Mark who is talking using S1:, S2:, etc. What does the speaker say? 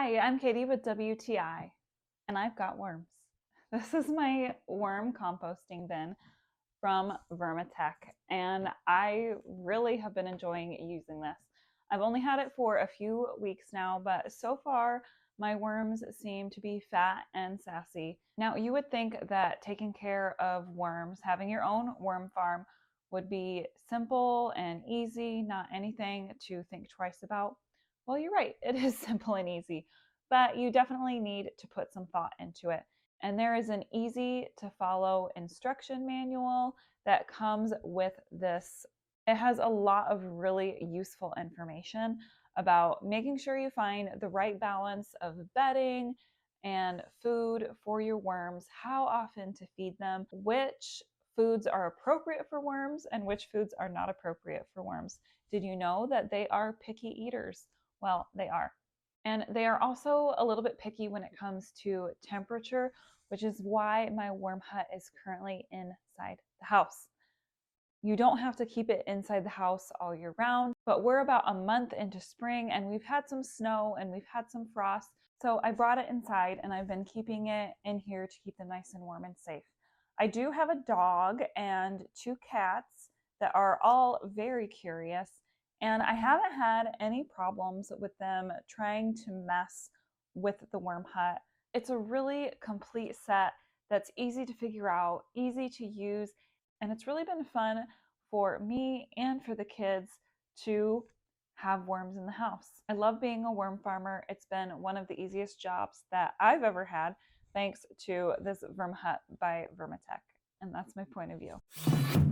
S1: Hi, I'm Katie with WTI, and I've got worms. This is my worm composting bin from VermiHut, and I really have been enjoying using this. I've only had it for a few weeks now, but so far my worms seem to be fat and sassy. Now, you would think that taking care of worms, having your own worm farm, would be simple and easy, not anything to think twice about. Well, you're right, it is simple and easy, but you definitely need to put some thought into it. And there is an easy to follow instruction manual that comes with this. It has a lot of really useful information about making sure you find the right balance of bedding and food for your worms, how often to feed them, which foods are appropriate for worms and which foods are not appropriate for worms. Did you know that they are picky eaters? Well, they are. And they are also a little bit picky when it comes to temperature, which is why my worm hut is currently inside the house. You don't have to keep it inside the house all year round, but we're about a month into spring and we've had some snow and we've had some frost. So I brought it inside and I've been keeping it in here to keep them nice and warm and safe. I do have a dog and 2 cats that are all very curious, and I haven't had any problems with them trying to mess with the worm hut. It's a really complete set that's easy to figure out, easy to use, and it's really been fun for me and for the kids to have worms in the house. I love being a worm farmer. It's been one of the easiest jobs that I've ever had, thanks to this VermiHut by VermiHut. And that's my point of view.